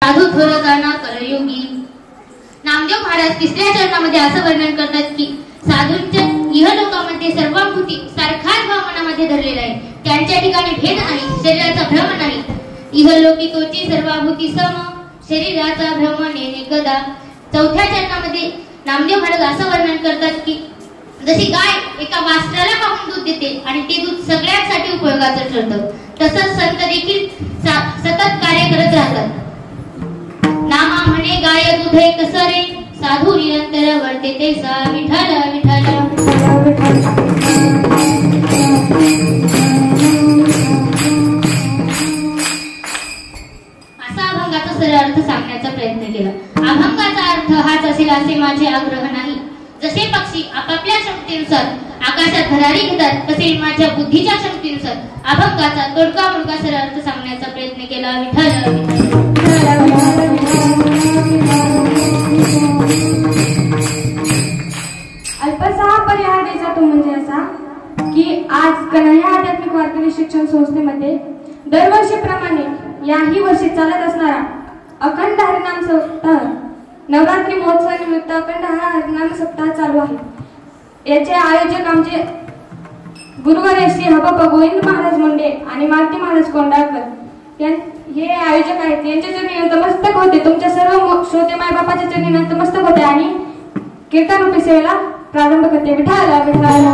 साधू थोरताना करयोगी. नामदेव महाराज तिसऱ्या चरणामध्ये असं वर्णन करतात की साधूंच्या इहलोकामध्ये सर्वाभूती सारखाच भाव मनामध्ये धरलेला आहे. त्यांच्या ठिकाणी भेद नाही, शरीराचा भ्रम नाही. इहलोकी तोची सर्वाभूती सम, शरीराचा भ्रम नेणे कदा. चौथ्या चरणामध्ये नामदेव महाराज असं वर्णन करतात की जशी गाय एका वासराला पाहून दूध देते आणि ते दूध सगळ्यांसाठी उपयोगाचं ठरतं, तसंच संत देखील सतत कार्य करत राहतात. नामा म्हणे गाय दुधे कसरे, साधू निरंतर वर्ते ते सा. विठ्ठल विठ्ठल. असा अभंगाचा सरळ अर्थ सांगण्याचा प्रयत्न केला. अभंगाचा अर्थ हाच असेल असे माझे आग्रह नाही. जसे पक्षी आपापल्या क्षमतेनुसार आकाशात भरारी घेतात, तसे माझ्या बुद्धीच्या क्षमतेनुसार अभंगाचा तोडका मोडका सरळ अर्थ सांगण्याचा प्रयत्न केला. विठ्ठल. अल्पसा परिहार द्यायचा तो म्हणजे असा की आज कन्हैया आध्यात्मिक वारकरी शिक्षण संस्थेमध्ये दरवर्षीप्रमाणे याही वर्षी चालत असणारा अखंड हरिनाम सप्ताह, नवरात्री महोत्सवानिमित्त अखंड हा हरिनाम सप्ताह चालू आहे. याचे आयोजक आमचे गुरुवर्य श्री हबप गोविंद महाराज मुंडे आणि मालती महाराज कोंडाळकर हे आयोजक आहेत. यांच्या चरणी नतमस्तक होते. तुमच्या सर्व श्रोते मायबापाच्या चरणी नतमस्तक होते आणि कीर्तन रूपी सेवेला प्रारंभ करते. विठ्ठल विठ्ठल.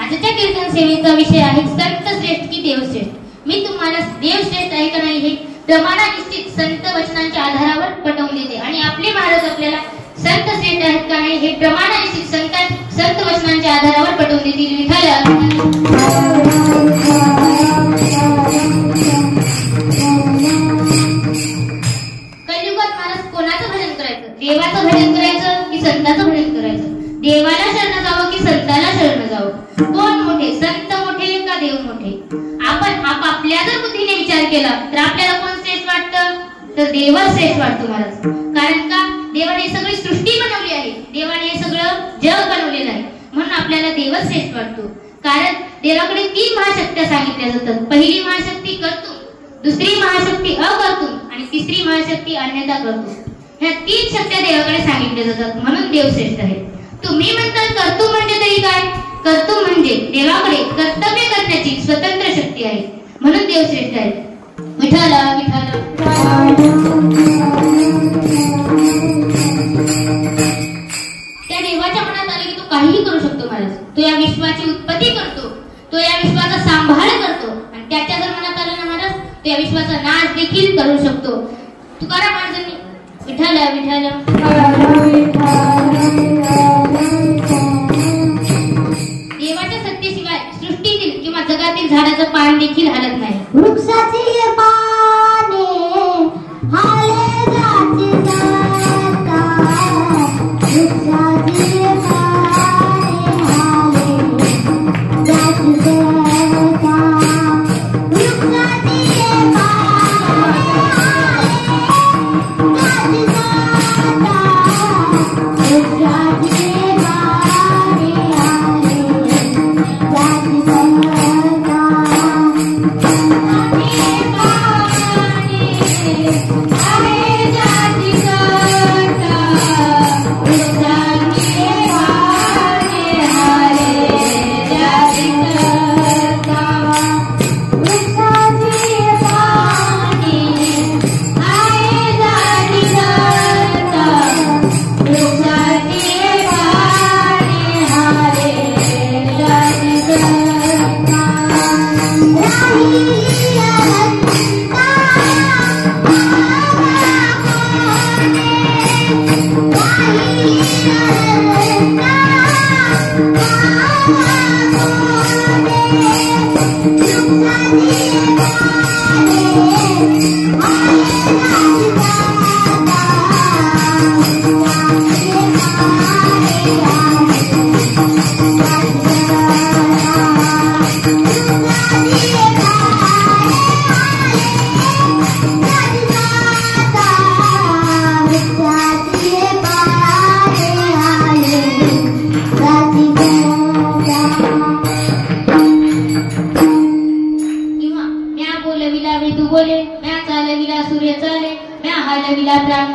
आजच्या कीर्तन सेवेचा विषय आहे संत श्रेष्ठ की देवश्रेष्ठ. मी तुम्हाला देवश्रेष्ठ आहे का नाही हे प्रमाणानिश्चित संत वचनांच्या आधारावर पटवून देते आणि आपले महाराज आपल्याला संत श्रेष्ठ आहेत का नाही हे प्रमाणानिश्चित संत वचनांच्या आधारावर पटवून देतील. विठ्ठल. कलियुगात महाराज कोणाचं भजन करायचं? देवाचं भजन करायचं की संताचं भजन करायचं? देवाला शरण जावं की संताला शरण जावं? कोण मोठे, संत मोठे का देव मोठे? आपण आपापल्या जर बुद्धीने विचार केला तर आपल्याला कोण श्रेष्ठ वाटतं? तर देवच श्रेष्ठ वाटतो महाराज. कारण का? देवाने सगळी सृष्टी बनवली आहे, देवाने हे सगळं जग बनवलेलं आहे, म्हणून आपल्याला देवच श्रेष्ठ वाटतो. कारण देवाकडे 3 महाशक्त्या सांगितल्या जातात. पहिली महाशक्ती कर्तुम, दुसरी महाशक्ती अकर्तुम आणि तिसरी महाशक्ती अन्यथा कर्तुम. ह्या 3 शक्त्या देवाकडे सांगितल्या जातात, म्हणून देव श्रेष्ठ आहे. तुम्ही म्हणता कर्तुम म्हणजे तरी काय? कर्तुम म्हणजे देवाकडे कर्तव्य करण्याची स्वतंत्र शक्ती आहे, म्हणून देव श्रेष्ठ आहे. विठ्ठल विठ्ठल. त्या देवाच्या मनात आले की तो काहीही करू शकतो महाराज. तो या विश्वाची उत्पत्ती करतो, तो या विश्वाचा सांभाळ करतो आणि त्याच्या जर मनात आलं ना महाराज तो या विश्वाचा नाश देखील करू शकतो. तुकाराम महाराजांनी विठ्ठल विठ्ठल. देवाच्या सत्तेशिवाय सृष्टीतील किंवा जगातील झाडाचं पान देखील हलत नाही. वृक्षाची पाने हाले जाती जाता, वृक्षाची पाने हाले जाती जाता, वृक्षाची पाने हाले जाती जाता, वृक्षाची पाने हाले जाती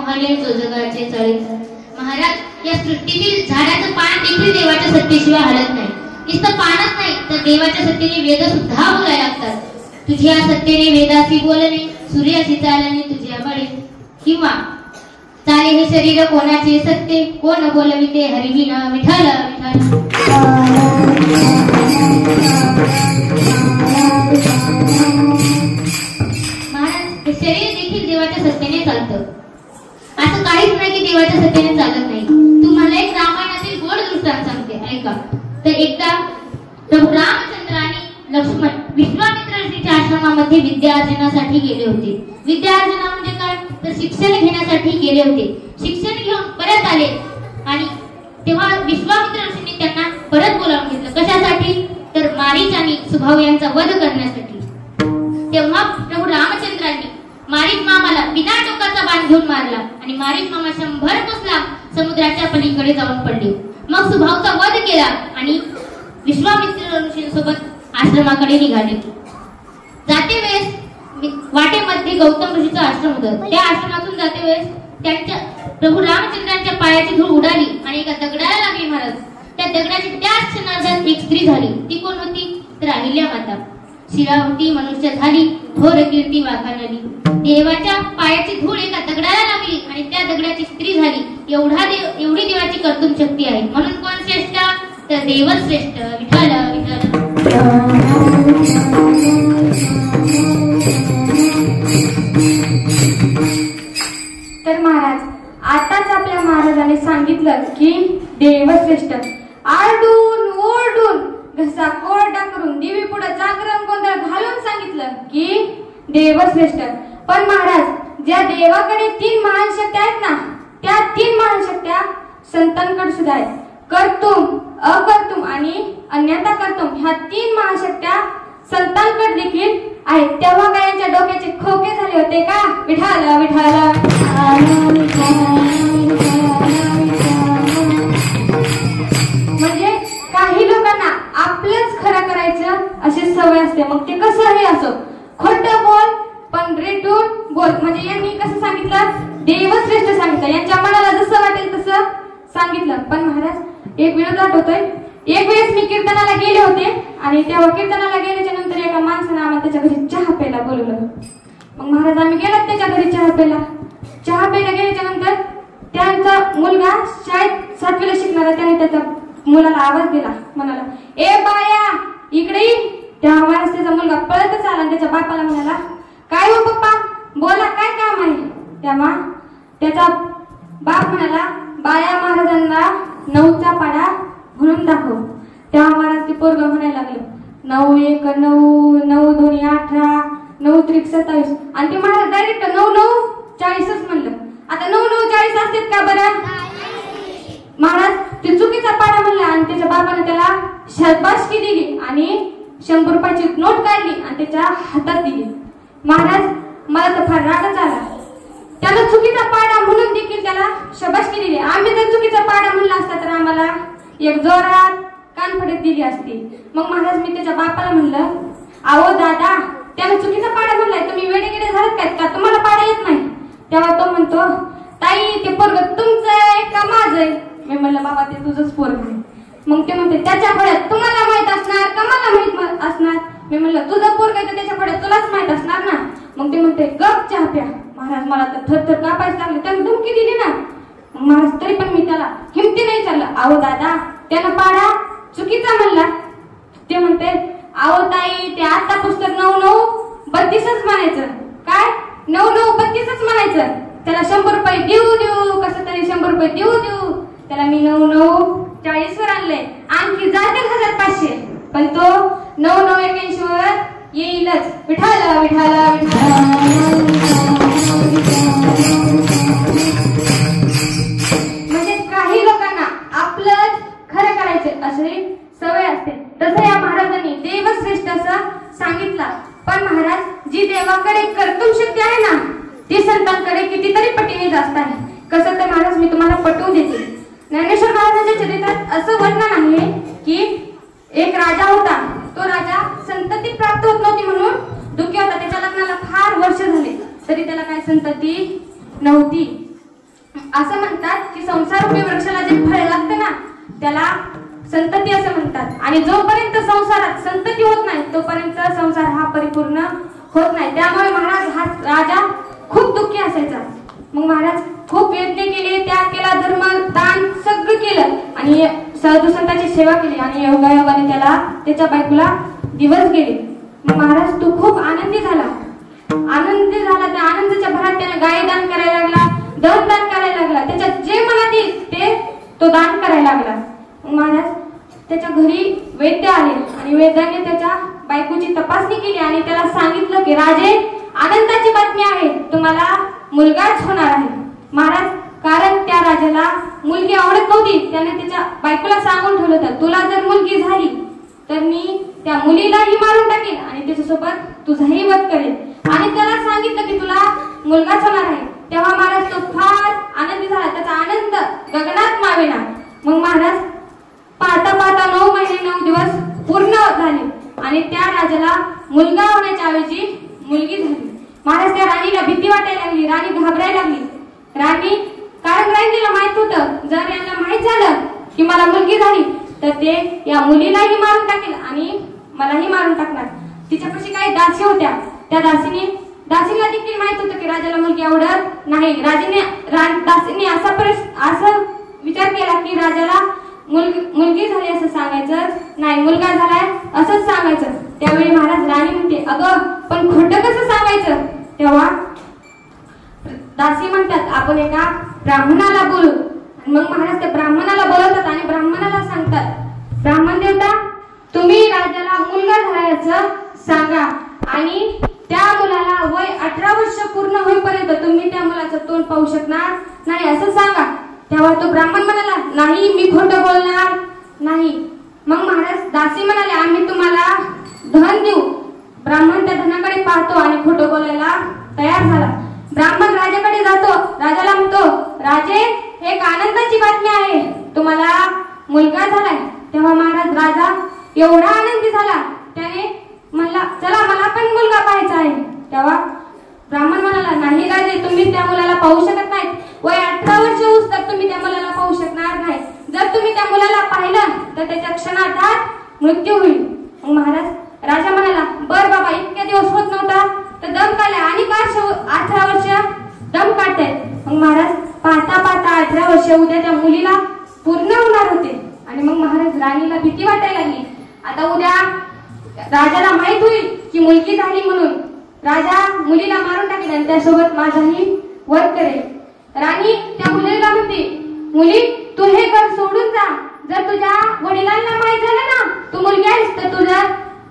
मोहले जो जगाचे चळीत. महाराज, या सृष्टीतील झाडाचं पान देखील देवाच्या सत्तेशिवाय हलत नाही. नुसतं पानच नाही तर देवाच्या सत्तेने वेद सुद्धा बोलायला लागतात. तुझ्या सत्तेने वेदासी बोलणे, सूर्याची चालणे तुझ्या बळे. किंवा चाले हे शरीर कोणाचे सत्ते, कोण बोलविते हरिविना विठ्ठल विठ्ठल. महाराज, हे शरीर देखील देवाच्या सत्तेने चालतं. असं काहीच नाही की देवाच्या सत्तेने चालत नाही. तुम्हाला एक रामायणातील गोड दृष्टांत सांगते, ऐका. तर एकदा प्रभू रामचंद्र आणि लक्ष्मण विश्वामित्र ऋषीच्या आश्रमामध्ये विद्यार्जनासाठी गेले होते. विद्यार्जना म्हणजे काय, तर शिक्षण घेण्यासाठी गेले होते. शिक्षण घेऊन परत आले आणि तेव्हा विश्वामित्र ऋषींनी त्यांना परत बोलावून घेतलं. कशासाठी, तर मारीच आणि सुभाव यांचा वध करण्यासाठी. तेव्हा प्रभू रामचंद्रांनी मारीच मामाला बिना टोकाचा बाण घेऊन मारला आणि मारीच मामा 100 कोस लांब समुद्राच्या पलीकडे जाऊन पडले. मग सुभावचा वध केला आणि विश्वामित्र ऋषींसोबत आश्रमाकडे निघाले. जाते वेळेस वाटेमध्ये गौतम ऋषीचा आश्रम होता. त्या आश्रमातून जाते वेळेस त्यांच्या प्रभू रामचंद्रांच्या पायाची धूळ उडाली आणि एका दगडाला लागली. महाराज, त्या दगडाची त्याच क्षणार्धात एक स्त्री झाली. ती कोण होती, तर अहिल्या माता. शिरा होती मनुष्य झाली, थोर कीर्ती वाखाणली. देवाच्या पायाची धूळ एका दगडाला लागली आणि त्या दगडाची स्त्री झाली. एवढी देवाची कर्तुम शक्ती आहे. म्हणून कोण श्रेष्ठ, तर देवच श्रेष्ठ. विठ्ठल विठ्ठल. तर महाराज, आताच आपल्या महाराजांनी सांगितलं की देवश्रेष्ठ. आरडून ओरडून घसा कोरडा करून देवी पुढे जागरण गोंधळ घालून सांगितलं की देवश्रेष्ठ. पण महाराज, ज्या देवाकडे 3 महान शक्त्या आहेत ना, त्या 3 महान शक्त्या संतांकडे सुद्धा आहेत. कर्तुम, अकर्तुम आणि अन्यथा कर्तुम, ह्या 3 महाशक्त्या संतांकडे देखील आहेत. तेव्हा काय यांच्या डोक्याचे खोके झाले होते का? विठाला विठाला. म्हणजे काही लोकांना आपलंच खरं करायचं अशी सवय असते. मग ते कसंही असो, खोटं बोल पण रेटून बोल. म्हणजे यांनी कसं सांगितलं, देवश्रेष्ठ सांगितलं. यांच्या मनाला जसं वाटेल तसं सांगितलं. पण महाराज, एक विनोद आठवतोय. एक वेळेस मी कीर्तनाला गेले होते आणि तेव्हा कीर्तनाला गेल्याच्या नंतर एका माणसाने आम्हाला त्याच्या घरी चहा प्यायला बोलवलं. मग महाराज, आम्ही गेलो त्याच्या घरी चहा प्यायला. चहा प्यायला गेल्याच्या नंतर त्यांचा मुलगा शाळेत 7वीला शिकणारा, त्याने त्याच्या मुलाला आवाज दिला, म्हणाला, ए बाया इकडे ये. तेव्हा महाराज त्याचा मुलगा पळतच आला आणि त्याच्या बापाला म्हणाला, काय हो पप्पा, बोला काय काम आहे. तेव्हा त्याचा बाप म्हणाला, बाया महाराजांना 9चा पाढा म्हणून दाखव. तेव्हा महाराज ते पोरग म्हणायला लागलं, 9 1 9, 9 2 18, 9 3 27. आणि ते महाराज डायरेक्ट 9 9 40च म्हणलं. आता 9 9 40 असतात का बरं? महाराज ते चुकीचा पाढा म्हणला आणि त्याच्या बाबाने त्याला शाबासकी दिली आणि 100 रुपयाची नोट काढली आणि त्याच्या हातात दिली. महाराज, मला तर फार रागच आला. त्याला चुकीचा पाढा म्हणून देखील त्याला शाबासकी दिली. आम्ही जर चुकीचा पाढा म्हणला असता तर आम्हाला एक जोरात कानफडीत दिली असती. मग महाराज, मी त्याच्या बापाला म्हणलं, अहो दादा, त्याला चुकीचा पाढा म्हणलाय, तुम्ही वेडेगिडे झालात काय का, तुम्हाला पाढा येत नाही. तेव्हा तो म्हणतो, ताई ते पोरग तुमचं आहे का माझं आहे? मी म्हणलं, बाबा ते तुझंच पोरग आहे. मग ते म्हणते, त्याच्या फळ्यात तुम्हाला माहित असणार का मला माहित असणार? मी म्हणलं, तुझं पोरग आहे तर त्याच्या फळ्यात तुलाच माहित असणार ना. मग ते म्हणते, गप चहा प्या. महाराज, मला तर थरथर कापायचं लागलं. त्याने धमकी दिली ना. महाराज, तरी पण मी त्याला हिमतीने विचारलं, अहो दादा, त्यानं पाढा चुकीचा म्हणला. ते म्हणते, अहो ताई, ते आता पुस्तक 9 9 32च म्हणायचं. काय 9 9 32च म्हणायचं. त्याला 100 रुपये देऊ देऊ, कसं तरी 100 रुपये देऊ देऊ. त्याला मी 9 9 40 वर आणलंय. आणखी जातील 1500, पण तो 9 9 81 वर येईलच. विठाला विठाला विठाला. म्हणजे काही लोकांना आपलंच खरं करायचं अशी सवय असते. तसं या महाराजांनी देवश्रेष्ठ असं सांगितलं. पण महाराज, जी देवाकडे कर्तुम शक्ती आहे ना, ती संतांकडे कितीतरी पटीने जास्त आहे. कसं तर महाराज, मी तुम्हाला पटवून देते. ज्ञानेश्वर महाराजांच्या चरित्रात असं वर्णन आहे की एक राजा होता. तो राजा संतती प्राप्त होत नव्हती म्हणून दुःखी होता. त्याच्या लग्नाला फार वर्ष झाले तरी त्याला काय संतती नव्हती. असं म्हणतात की संसारूपी वृक्षाला जे फळ लागतं ना त्याला संतती असं म्हणतात आणि जोपर्यंत संसारात संतती होत नाही तोपर्यंत संसार हा परिपूर्ण होत नाही. त्यामुळे महाराज हा राजा खूप दुःखी असायचा. मग महाराज खूप यज्ञ केले, त्याग केला, धर्म दान सगळं केलं आणि साधू संतांची सेवा केली आणि योगायोगाने त्याला त्याच्या बायकोला दिवस गेले. मग महाराज तो खूप आनंदी झाला. त्या आनंदाच्या भरात त्याने गाय दान करायला लागला, धन दान करायला लागला, त्याच्या जे मनात येईल ते तो दान करायला लागला. महाराज त्याच्या घरी वैद्य आले आणि वैद्याने त्याच्या बायकोची तपासणी केली आणि त्याला सांगितलं की राजे आनंदाची बातमी आहे, तुम्हाला मुलगाच होणार आहे. महाराज कारण त्या राजाला मुलगी आवडत नव्हती, त्याने त्याच्या बायकोला सांगून ठेवलं होतं तुला जर मुलगी झाली तर मी त्या मुलीलाही मारून टाकेन आणि त्याच्यासोबत तुझाही वध करेन. आणि त्याला सांगितलं की तुला मुलगाच होणार आहे. तेव्हा महाराज तो फार आनंदी झाला, त्याचा आनंद गगनात मावेना. मग महाराज पाहता पाहता 9 महिने 9 दिवस पूर्ण झाले आणि त्या राजाला मुलगा होण्याच्या ऐवजी मुलगी झाली. महाराज त्या राणीला भीती वाटायला लागली, राणी घाबरायला लागली. कारण राणीला माहित होतं जर यांना माहित झालं की मला मुलगी झाली तर ते या मुलीलाही मारून टाकेल आणि मलाही मारून टाकणार. तिच्यापाशी काही दासी होत्या, त्या दासीला देखील माहित होतं की राजाला मुलगी आवडत नाही. दासीने असा विचार केला की राजाला मुलगी झाली असं सांगायचं नाही, मुलगा झालाय असंच सांगायचं. त्यावेळी महाराज राणी म्हणते अगं पण खोटं कसं सांगायचं. तेव्हा दासी म्हणतात आपण एका ब्राह्मणाला बोलू. मग महाराज त्या ब्राह्मणाला बोलवतात आणि ब्राह्मणाला सांगतात ब्राह्मण देवता तुम्ही राजाला मुलगा झाल्याचं सांगा आणि त्या मुलाला वय 18 वर्ष पूर्ण होईपर्यंत तुम्ही त्या मुलाचं तोंड पाहू शकणार नाही असं सांगा. तेव्हा तो ब्राह्मण म्हणाला नाही मी खोटं बोलणार नाही. मग महाराज दासी म्हणाले आम्ही तुम्हाला धन देऊ. ब्राह्मण त्या धनाकडे पाहतो आणि खोटं बोलायला तयार झाला. ब्राह्मण राजाकडे जातो, राजाला म्हणतो राजे एक आनंदाची बातमी आहे, तुम्हाला मुलगा झालाय. तेव्हा महाराज राजा एवढा आनंदी झाला त्याने म्हणला चला मला पण मुलगा पाहायचा आहे. तेव्हा ब्राह्मण म्हणाला नाही राजे तुम्ही त्या मुलाला पाहू शकत नाही, वय 18 वर्ष होऊस तर तुम्ही त्या मुलाला पाहू शकणार नाही. जर तुम्ही त्या मुलाला पाहिलं तर त्याच्या क्षणार्धात मृत्यू होईल. मग महाराज राजा म्हणाला बर बाबा इतके दिवस होत नव्हता तर दम काढला आणि 18 वर्ष दम काढतायत. मग महाराज पाहता पाहता 18 वर्ष उद्या त्या मुलीला पूर्ण होणार होते. आणि मग महाराज राणीला भीती वाटायला लागली. आता उद्या राजाला माहित होईल की मुलगी झाली म्हणून राजा मुलीला मारून टाकेल आणि त्यासोबत माझाही वध करेल. राणी त्या मुलीला म्हणते मुली तू हे घर सोडून जा. जर तुझ्या वडिलांना माहित झालं ना तू मुलगी आहेस तर तुझ्या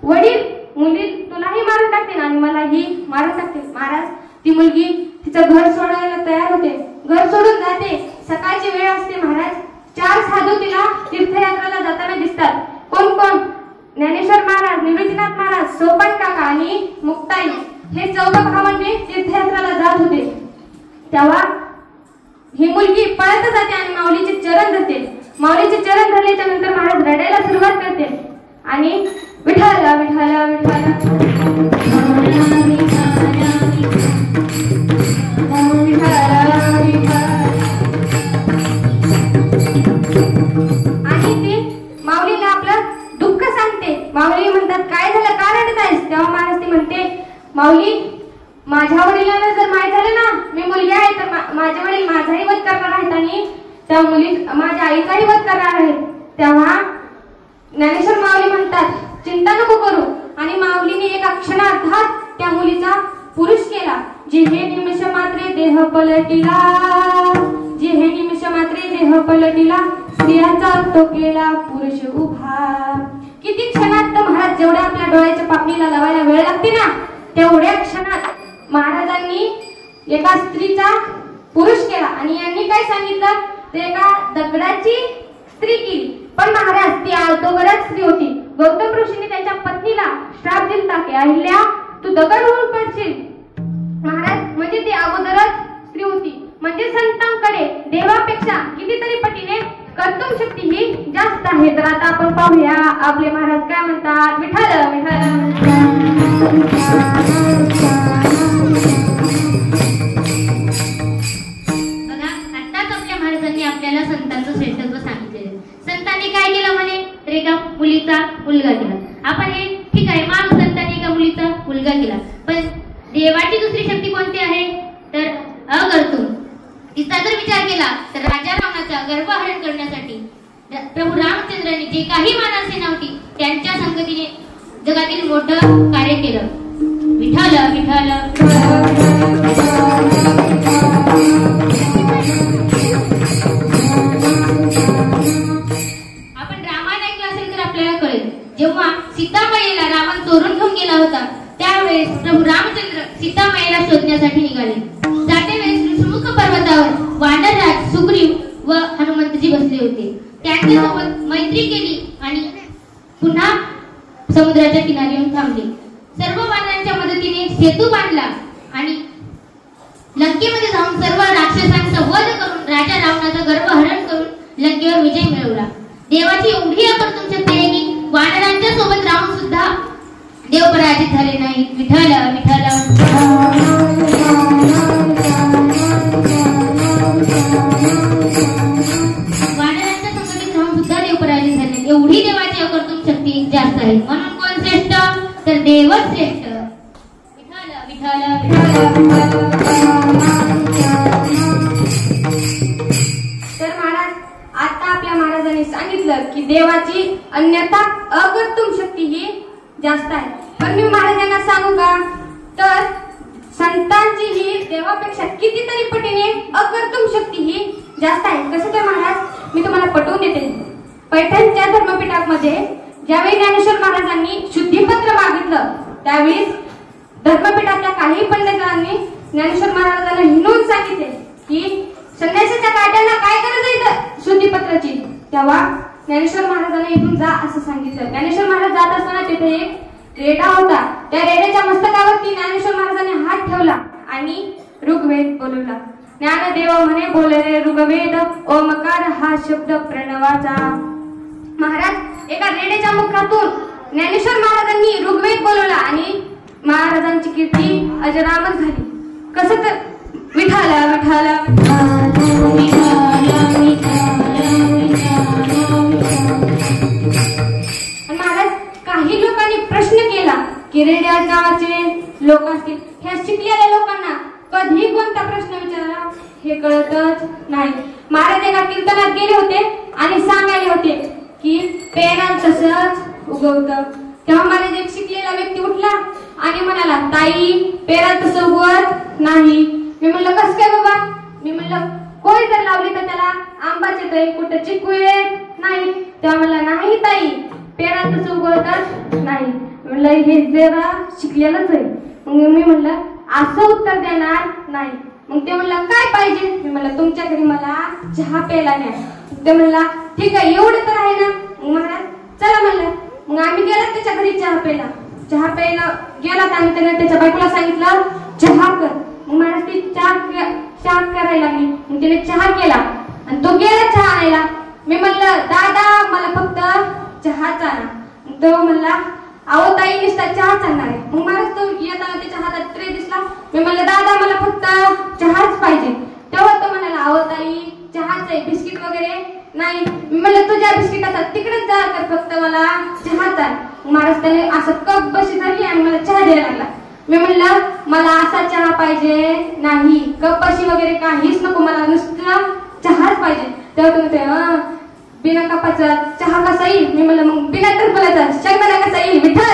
मुली तुलाही मारून टाकतील आणि मलाही मारून टाकतील. महाराज ती मुलगी तिचं घर सोडायला तयार होते, घर सोडून जाते. सकाळची वेळ असते. महाराज 4 साधू तिला तीर्थयात्रेला जाताना दिसतात. कोण कोण ज्ञानेश्वर महाराज, निवृत्तीनाथ महाराज, सोपान काका आणि मुक्ताई हे 4 भावंडे तीर्थयात्रेला जात होते. तेव्हा ही मुलगी पळत जाते आणि माऊलीचे चरण धरते. माऊलीचे चरण धरल्याच्या नंतर महाराज रडायला सुरुवात करते आणि विठाला विठाला विठाला आणि ती माऊलीला आपलं दुःख सांगते. माऊली म्हणतात काय झालं का रडत आहेस. तेव्हा महाराज ती म्हणते माऊली माझ्या वडिलांना जर माहित झालं ना मी मुलगी आहे तर माझे वडील माझाही वध करणार आहेत आणि त्या मुली माझ्या आईचाही वध करणार आहेत. तेव्हा ज्ञानेश्वर माऊली म्हणतात चिंता नको करू. आणि माऊलीने एका क्षणार्धात त्या मुलीचा पुरुष केला. जिहे निमिष मात्रे देह पलटिला, जिहे निमिष मात्रे देह पलटिला, स्त्रियाचा तो केला पुरुष उभा. किती क्षणात महाराज जेवढ्या आपल्या डोळ्याच्या पापणीला लावायला वेळ लागते ना तेवढ्या क्षणात महाराजांनी एका स्त्रीचा पुरुष केला. आणि यांनी काय सांगितलं ते एका दगडाची स्त्री केली. पण महाराज ती अगोदरच स्त्री होती. गौतम ऋषीने त्यांच्या पत्नीला श्राप दिला की अहिल्या तू दगड होऊन पडशील. महाराज म्हणजे ती अगोदरच स्त्री होती. म्हणजे संतांकडे देवापेक्षा कितीतरी पटीने कर्तव्य शक्ती ही जास्त आहे. तर आता आपण पाहूया आपले महाराज काय म्हणतात. विठाल विठाल बघा आत्ताच देवाची दुसरी शक्ती कोणती आहे तर अकर्तृ. तिचा जर विचार केला तर राजा रावणाचा गर्भहरण करण्यासाठी प्रभू रामचंद्रांनी जे काही मानव सेना होती त्यांच्या संगतीने जगातील मोठं कार्य केलं. विठ्ठल विठ्ठल आपण रामायण ऐकलं असेल तर आपल्याला कळेल जेव्हा सीतामाईला रावण चोरून घेऊन गेला होता त्यावेळेस प्रभू रामचंद्र सीतामाईला शोधण्यासाठी निघाले. जाते वेळेस ऋषमुख पर्वतावर वानरराज सुग्रीव व हनुमंतजी बसले होते. त्यांच्यासोबत मैत्री केली आणि पुन्हा समुद्राच्या किनारी येऊन थांबले. सर्व वानरांच्या मदतीने सेतू बांधला आणि लंकेमध्ये जाऊन सर्व राक्षसांचा वध करून राजा रावणाचं गर्भहरण करून लंकेवर विजय मिळवला. देवाची एवढी अकर्तृ शक्ती आहे की वानरांच्या सोबत राहून सुद्धा देव पराजित झाले नाही. विठ्ठल विठ्ठल वानरांच्या संकटात राहून सुद्धा देव पराजित झाले. एवढी देवाची अकर्तृ शक्ती जास्त आहे. म्हणून कोण श्रेष्ठ तर देवच श्रेष्ठ. विठ्ठल विठ्ठल तर महाराज आता आपल्या महाराजांनी सांगितलं की देवाची अन्यथा अकर्तृ शक्ती ही जास्त आहे. पण मी महाराजांना सांगू का तर संतांची ही देवापेक्षा कितीतरी पटीने अकर्तृ शक्ती ही जास्त आहे. कसं काय महाराज मी तुम्हाला पटवून देते. पैठणच्या धर्मपीठामध्ये ज्यावेळी ज्ञानेश्वर महाराजांनी शुद्धीपत्र मागितलं त्यावेळी धर्मपीठातल्या काही पंडितांनी ज्ञानेश्वर महाराजांना हिणवून सांगितले की संन्यासाच्या काट्यांना काय गरज आहे शुद्धीपत्राची. तेव्हा ज्ञानेश्वर महाराजांना इथून जा असं सांगितलं. ज्ञानेश्वर महाराज जात असताना तिथे एक रेडा होता. त्या रेड्याच्या मस्तकावरती ज्ञानेश्वर महाराजांनी हात ठेवला आणि ऋग्वेद बोलवला. ज्ञानदेव म्हणे बोलले ऋग्वेद ओमकार हा शब्द प्रणवाचा. महाराज एका रेड्याच्या मुखातून ज्ञानेश्वर महाराजांनी ऋग्वेद बोलवला आणि महाराजांची कीर्ती अजरामर झाली. कसं तर विठ्ठल विठ्ठल महाराज काही लोकांनी प्रश्न केला की रेड्या गावाचे लोक असतील ह्या शिकलेल्या लोकांना कधी कोणता प्रश्न विचारला हे कळतच नाही. महाराज एका कीर्तनात गेले होते आणि सांगायले होते की पेराल तसंच उगवतं. तेव्हा महाराज एक शिकलेला व्यक्ती उठला आणि म्हणाला ताई पेराल तसं उगवत नाही. मी म्हणलं कसं काय बाबा. मी म्हणलं कोळी जर लावली तर त्याला आंबाच येतोय कुठं चिकू येत नाही. तेव्हा म्हणला नाही ताई पेराल तसं उगवतच नाही. म्हणलं हे जरा शिकलेलंच आहे. मग मी म्हणलं असं उत्तर देणार नाही. मग ते म्हणलं काय पाहिजे. मी म्हणलं तुमच्या घरी मला चहा प्यायला न्या. ते म्हणला ठीक आहे एवढं तर आहे ना. मग महाराज चला म्हणलं. मग आम्ही गेलो त्याच्या घरी चहा प्यायला. चहा प्यायला गेला आणि त्याने त्याच्या बायकोला सांगितलं चहा कर. मग महाराज ती चहा करायला लागली. मग तिने चहा केला आणि तो गेला चहा आणायला. मी म्हणलं दादा मला फक्त चहाच आणा. तो म्हणला अहो ताई नुसता चहाच आणणार आहे. मग महाराज तो येताना त्याच्या हातात ट्रे दिसला. मी म्हणलं दादा मला फक्त चहाच पाहिजे. तेव्हा तो म्हणाला अहो ताई चहाच आहे बिस्किट वगैरे नाही. मी म्हणलं तुझ्या बिस्किटाचा तिकडेच जा तर फक्त मला चहाच आण. महाराज त्याने असं कप बशी धरली आणि मला चहा द्यायला लागला. मी म्हणलं मला असा चहा पाहिजे नाही कप बशी वगैरे काहीच नको मला नुसतं चहाच पाहिजे. तेव्हा तुम्ही ते बिना कपाचा चहा कसा येईल. मी म्हणलं मग बिना टरफलाचा शेंगदाणा कसा येईल. विठ्ठल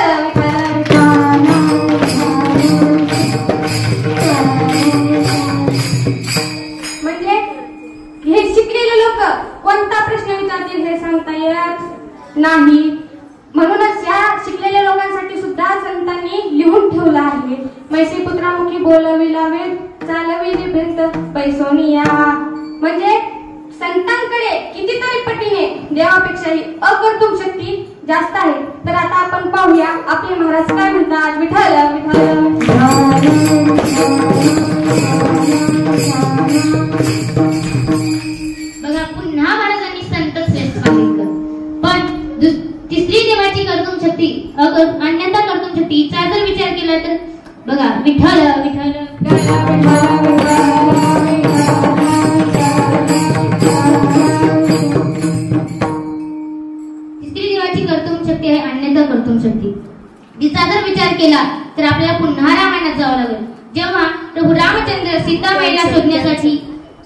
म्हणजे हे शिकलेले लोक कोणता प्रश्न विचारतील हे सांगता येत नाही. म्हणूनच या शिकलेल्या लोकांसाठी सुद्धा संतांनी लिहून ठेवलं आहे. मैसी पुत्रामुखी बोलविला वेद चालविली भिंत पैसोनिया. म्हणजे संतांकडे कितीतरी पटीने देवापेक्षाही अकर्तृ शक्ती जास्त आहे. तर आता आपण पाहूया आपले महाराज काय म्हणतात. विठ्ठल विठ्ठल बघा पुन्हा महाराजांनी संत श्रेष्ठ सांगितलं. पण तिसरी देवाची कर्तृ शक्ती अन्यथा कर्तृ शक्तीचा जर विचार केला तर बघा विठ्ठल विठ्ठल तिसरी देवाची कर्तृ शक्ती आहे अन्यथा कर्तृ शक्ती. तिचा जर विचार केला तर आपल्याला पुन्हा रामायणात जावं लागेल. जेव्हा प्रभू रामचंद्र सीताबाईला शोधण्यासाठी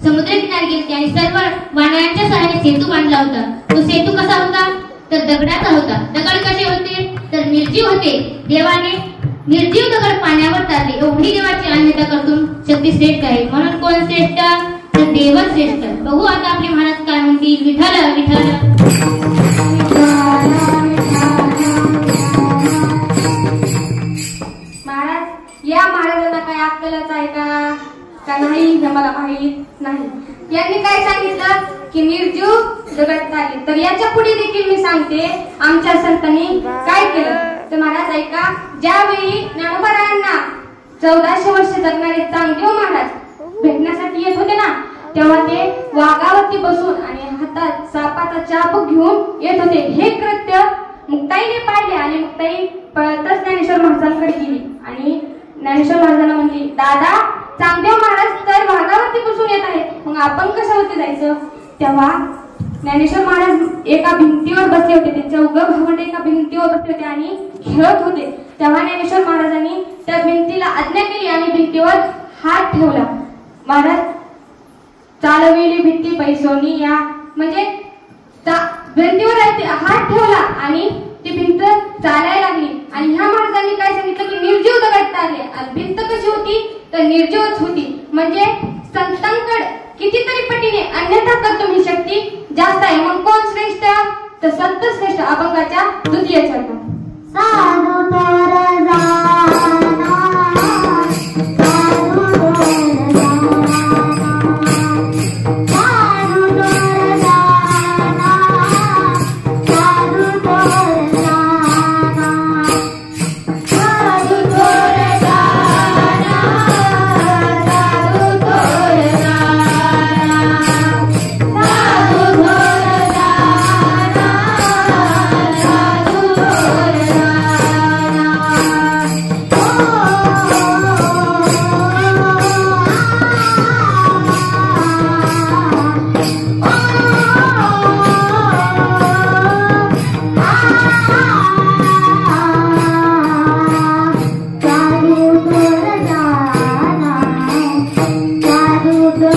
समुद्रकिनारी गेले आणि सर्व वानरांच्या सहाय्याने सेतू बांधला होता. तो सेतू कसा होता तर दगडाचा होता. दगड कसे होते तर निर्जीव होते. देवाने निर्जीव दगड पाण्यावर तारले. एवढी देवाची अन्यता करतून शक्ती श्रेष्ठ आहे. म्हणून कोण श्रेष्ठ तर देव श्रेष्ठ. बघू आता आपले महाराज काय म्हणतील. विठ्ठल विठ्ठल महाराज या महाराजांना काय अक्कलच आहे का नाही हे मला माहित नाही. यांनी काय सांगितलं की निर्जीव दगड तारले. तर याच्या पुढे देखील मी सांगते आमच्या संतांनी काय केलं. तर महाराज ऐका. ज्यावेळी ज्ञानोबारायांना 1400 वर्ष जगणारे चांगदेव महाराज भेटण्यासाठी येत होते ना तेव्हा ते वाघावरती बसून आणि हातात सापाचा चाबूक घेऊन येत होते. हे कृत्य मुक्ताईने पाहिले आणि मुक्ताई पळतच ज्ञानेश्वर महाराजांकडे गेली आणि ज्ञानेश्वर महाराजांना म्हणली, दादा चांगदेव महाराज तर वाघावरती बसून येत आहेत, मग आपण कशावरती जायचं. तेव्हा ज्ञानेश्वर महाराज एका भिंतीवर बसले होते. त्यांचे उगं भावंड एका भिंतीवर बसले होते आणि खेळत होते. तेव्हा ज्ञानेश्वर महाराजांनी त्या भिंतीला आज्ञा केली आणि भिंतीवर हात ठेवला. महाराज चालविली भिंती पैसोनी या म्हणजे भिंतीवर हात ठेवला आणि ती भिंत चालायला लागली. आणि ह्या महाराजांनी काय सांगितलं की निर्जीव दगड तारले. आणि भिंत कशी होती तर निर्जीवच होती. म्हणजे संतांकडे कितीतरी पटीने अन्यथा करतो ही शक्ती जास्त आहे. मग कोण श्रेष्ठ तर संत श्रेष्ठ. अभंगाच्या द्वितीय चरण. साधू तर जाना साधू तर जाना साधू तर जाना साधू तर जाना साधू तर जाना साधू तर जाना साधू तर जाना साधू तर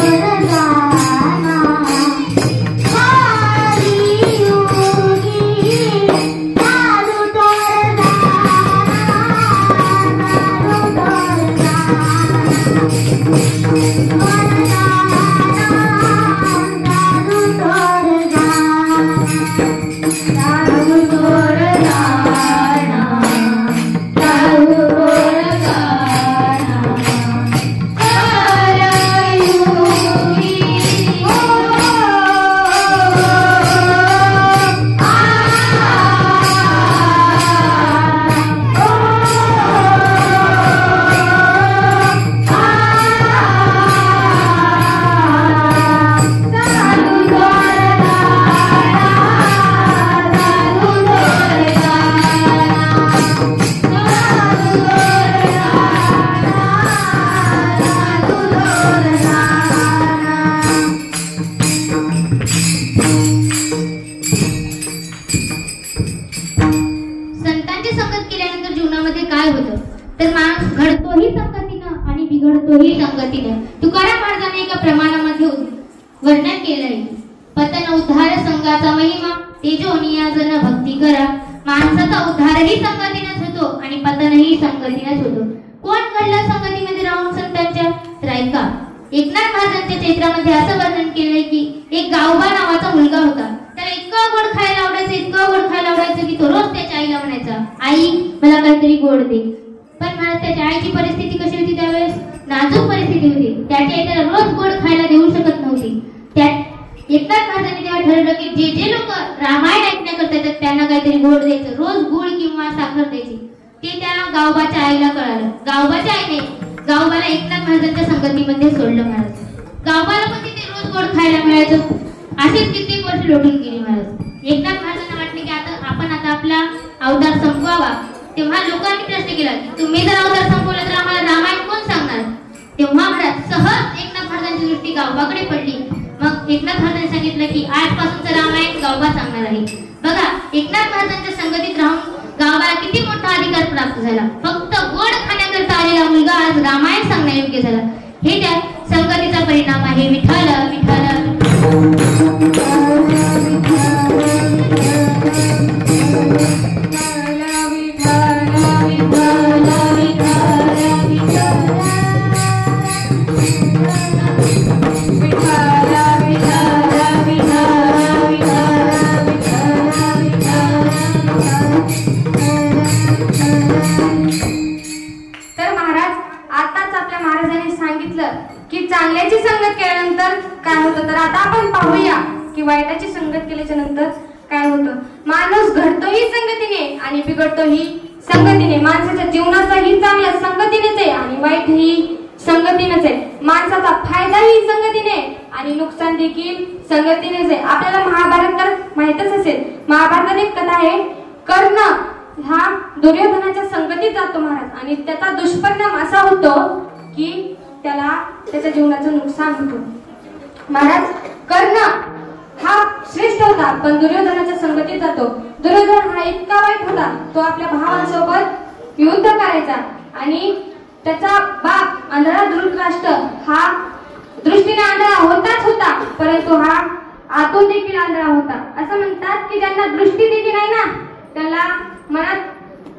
घडतोही संगतीने. तुकाराम महाराजांनी एका प्रमाणामध्ये वर्णन केलंय. पतन उद्धार संघाचा महिमा तेजोनिया जन भक्ती करा. माणसाचा उद्धारही संगतीनेच होतो आणि पतनही संगतीनेच होतो. कोण घडलं संगतीमध्ये राहून संतांच्या तर ऐका. एकनाथ महाराजांच्या चैत्रामध्ये असं वर्णन केलंय की एक गावबा नावाचा मुलगा होता. त्याला इतकं गोड खायला आवडायचं, इतकं गोड खायला आवडायचं की तो रोज त्याच्या आईला म्हणायचा, आई मला काहीतरी गोड दे. पण महाराज त्याच्या आईची परिस्थिती कशी होती त्यावेळेस नाजूक परिस्थिती होती. त्याची आई त्याला रोज गोड खायला देऊ शकत नव्हती. एकनाथ महाराजांनी तेव्हा ठरवलं की जे जे लोक रामायण ऐकण्याकरता येतात त्यांना काहीतरी गोड द्यायचं, रोज गुळ किंवा साखर द्यायची. ते त्या गावबाच्या आईला कळालं. गावबाच्या आईने गावबाला एकनाथ महाराजांच्या संगतीमध्ये सोडलं. महाराज गावबाला पण तिथे रोज गोड खायला मिळायचं. असेच कित्येक वर्ष लोटून गेली. महाराज एकनाथ महाराजांना वाटले की आपण आपला अवतार संपवावा. तेव्हा लोकांनी प्रश्न केला की तुम्ही जर अवतार संपवला तर आम्हाला रामायण कोण सांगणार. तेव्हा महाराज सहज एकनाथ महाराजांची दृष्टी गावबाकडे पडली. मग एकनाथ महाराजांनी सांगितलं की आजपासूनचं रामायण गावबा सांगणार आहे. बघा एकनाथ महाराजांच्या संगतीत राहून गावबाला किती मोठा अधिकार प्राप्त झाला. फक्त गोड खाण्याकरता आलेला मुलगा मुलगा आज रामायण सांगण्यायोग्य झाला. हे त्या संगतीचा परिणाम आहे. विठ्ठल विठ्ठल की चांगल्याची संगत केल्यानंतर काय होतं, तर आता आपण पाहूया की वाईटाची संगत केल्याच्या नंतर काय होतं. माणूस घडतोही संगतीने आणि बिघडतोही संगतीने. माणसाच्या जीवनाचाही चांगला संगतीनेच आहे आणि वाईट ही संगतीनेच आहे. माणसाचा फायदाही संगतीने आणि नुकसान देखील संगतीनेच आहे. आपल्याला महाभारत तर माहितच असेल. महाभारतात एक कथा आहे, कर्ण हा दुर्योधनाच्या संगतीत जातो महाराज आणि त्याचा दुष्परिणाम असा होतो की त्याला त्याच्या जीवनाचं नुकसान होतं. महाराज कर्ण हा श्रेष्ठ होता पण दुर्योधनाच्या संगतीत जातो. दुर्योधन हा इतका वाईट होता, तो आपल्या भावांसोबत युद्ध करायचा आणि त्याचा बाप आंधळा धृतराष्ट्र हा दृष्टीने आंधळा होताच होता परंतु हा आतून देखील आंधळा होता. असं म्हणतात की ज्यांना दृष्टी दिली नाही ना त्याला मनात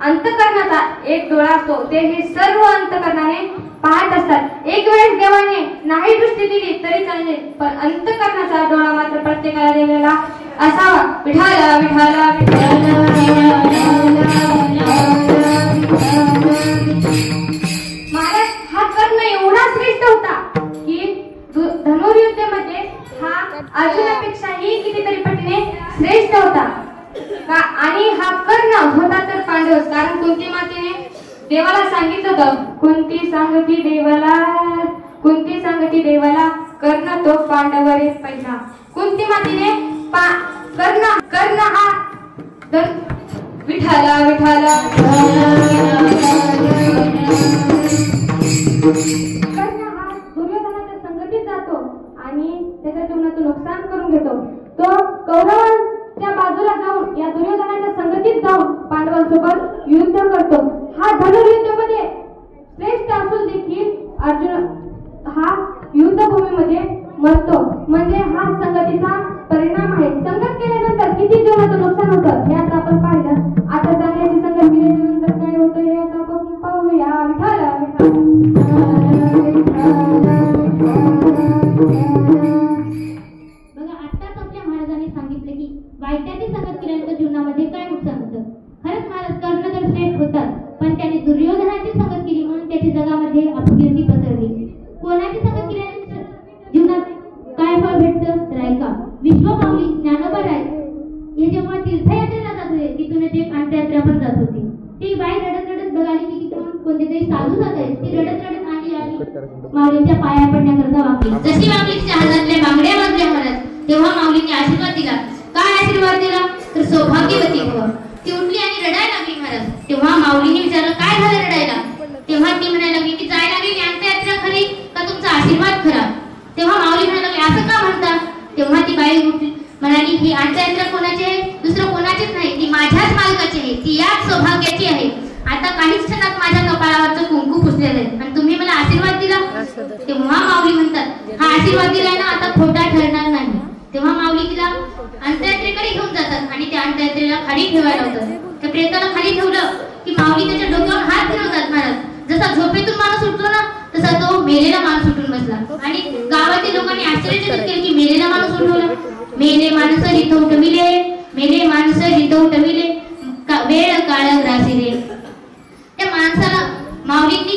अंतःकरणाचा एक डोळा असतो, ते हे सर्व अंतःकरणाने पाहत असतात. एक वेळेस देवाने नाही दृष्टी दिली तरी चालेल पण अंतःकरणाचा डोळा मात्र प्रत्येकाला दिलेला असावा. विठ्ठल विठ्ठल महाराज हा कर्ण एवढा श्रेष्ठ होता की धनुर्युद्धामध्ये हा अर्जुनापेक्षाही कितीतरी पटीने श्रेष्ठ होता का. आणि हा कर्ण होता तर पांडवच, कारण कुंती मातेने देवाला सांगितलं होतं, कुंती सांगती देवाला कर्ण तो पांडवरे पहिला. कुंती मातेने कर्ण हा विठ्ठल विठ्ठल कर्ण हा दुर्योधनाच्या संगतीत जातो आणि त्याच्या जीवनाचं नुकसान करून घेतो. तो कौरवांच्या बाजूला जाऊन या दुर्योधनाच्या संगतीत जाऊन पांडवांसोबत युद्ध करतो. हा धनुर्युद्धामध्ये श्रेष्ठ असून देखील अर्जुन हा युद्धभूमीमध्ये मरतो. म्हणजे हा संगतीचा परिणाम आहे. संगत केल्यानंतर किती जीवनाचं नुकसान होतं हे आता आपण पाहिलं. आता चांगल्याची संगत केल्यानंतर काय होतं हे आता आपण पाहूया. विठ्ठल बघा, आत्ताच आपल्या महाराजांनी सांगितलं की वाईटाची संगत केल्यानंतर जीवनामध्ये काय नुकसान होतं. खरंच महाराज कर्ण तर श्रेष्ठ होतात पण त्याने दुर्योधनाची संगत केली म्हणून त्याची जगामध्ये अपकीर्ती पसरली. कोणाची संगत केल्यानंतर जीवनात काय फळ भेटतं तर ऐका. विश्वमाऊली ज्ञानोबा राय हे जेव्हा तीर्थयात्रेला जात होते तिथून एक अंत्ययात्रा पण जात होती. ती बाई रडत रडत बघाली की तिथून कोणतेतरी साधू जात आहेत. ती रडत रडत आली आणि माऊलींच्या पाया पडण्याकरता वाकली. जशी माऊली तिच्या हातातल्या बांगड्या बांधल्या महाराज तेव्हा माऊलींनी आशीर्वाद दिला. काय आशीर्वाद दिला तर सौभाग्यवती व्हा. ती उठली आणि रडायला लागली महाराज. तेव्हा माऊलीने विचारलं काय झालं रडायला. तेव्हा ती म्हणायला लागली की जायला लागली अंत्ययात्रा खरी का तुमचा आशीर्वाद खरा. तेव्हा माऊली म्हणायला लागली असं का म्हणता. तेव्हा ती बाई म्हणाली ही अंत्ययात्रा कोणाची आहे, दुसरं कोणाचीच नाही, ती माझ्याच मालकाची आहे, ती याच सौभाग्याची आहे. आता काहीच क्षणात माझ्या कपाळावरचं कुंकू पुसलेलं आहे आणि तुम्ही मला आशीर्वाद दिला. तेव्हा माऊली म्हणतात हा आशीर्वाद दिलाय ना आता खोटा ठरणार नाही. तेव्हा माऊली तिला अंत्ययात्रेकडे घेऊन जातात आणि त्या अंत्ययात्रेला खाली ठेवायला होतं. त्या प्रेताला खाली ठेवलं की माऊली त्याच्या डोक्यावर हात फिरवतात महाराज. जसा झोपेतून माणूस उठतो ना तसा तो मेलेला माणूस उठून बसला आणि गावातील लोकांनी आश्चर्यचकित केले की मेलेला माणूस उठवला. मेले माणसं हित उठविले, मेले माणसं हित उठविले, वेळ काळ ग्रासिले. त्या माणसाला माऊलींनी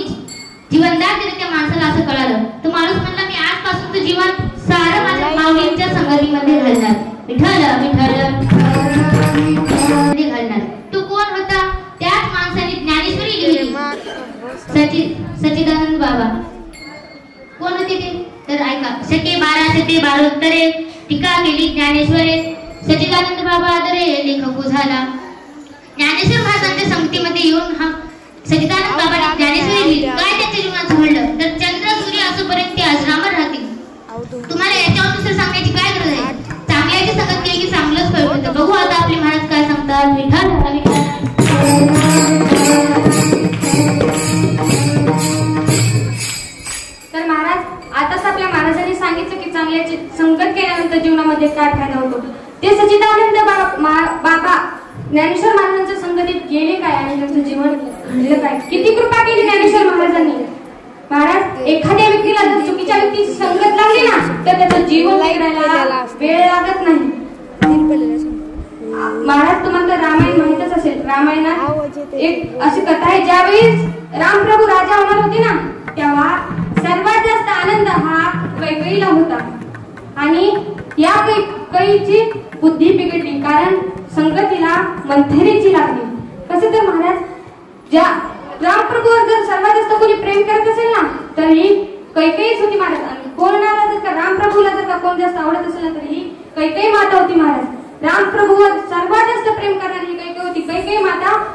जीवनदान दिलं. त्या माणसाला असं कळालं. तो माणूस म्हणला मी आजपासूनचं जीवन सारं माझ्या माऊलींच्या संगतीमध्ये घालणार. विठ्ठल विठ्ठल घालणार. तो कोण होता. त्याच माणसाने ज्ञानेश्वरी लिहिली. सच्चिदानंद बाबा कोण होते ते तर ऐका. शके 12 उत्तरे टीका केली ज्ञानेश्वरे. सच्चिदानंद बाबा आदरे लेखक झाला. ज्ञानेश्वर महाराजांच्या संगतीमध्ये येऊन हा सच्चिदानंद बाबांनी ज्ञानेश्वरी लिहिली. काय त्यांच्या जीवनात घडलं तर चंद्र सूर्य असूपर्यंत ते आश्रमात राहतील. तुम्हाला याच्यावर दुसरं सांगण्याची काय गरज आहे. चांगल्याची संगत केली की चांगलंच फळ मिळतं. बघू आता आपले महाराज काय सांगतात. विठ्ठल ज्ञानेश्वर महाराजांच्या संगतीत गेले काय आणि त्यांचं जीवन घडलं काय? किती कृपा केली ज्ञानेश्वर महाराजांनी. महाराज एखाद्या व्यक्तीला जर चुकीच्या व्यक्तीची संगत लागली ना तर त्याचं जीवन बिघडायला वेळ लागत नाही. महाराज तुम्हाला रामायण माहितच असेल. रामायणात एक अशी कथा आहे, ज्यावेळी रामप्रभू राजा होणार होते ना तेव्हा सर्वात जास्त आनंद हा कैकेयीला होता आणि या कैकेयीची बुद्धी बिघडली कारण संगतीला मंथरेची लागली. कसं तर महाराज ज्या रामप्रभूवर जर सर्वात जास्त कोणी प्रेम करत असेल ना तर ही कैकेयीच होती महाराज. आणि कोणाला जर का रामप्रभूला जर का कोण जास्त आवडत असेल ना तर ही कैकेयी माता होती महाराज.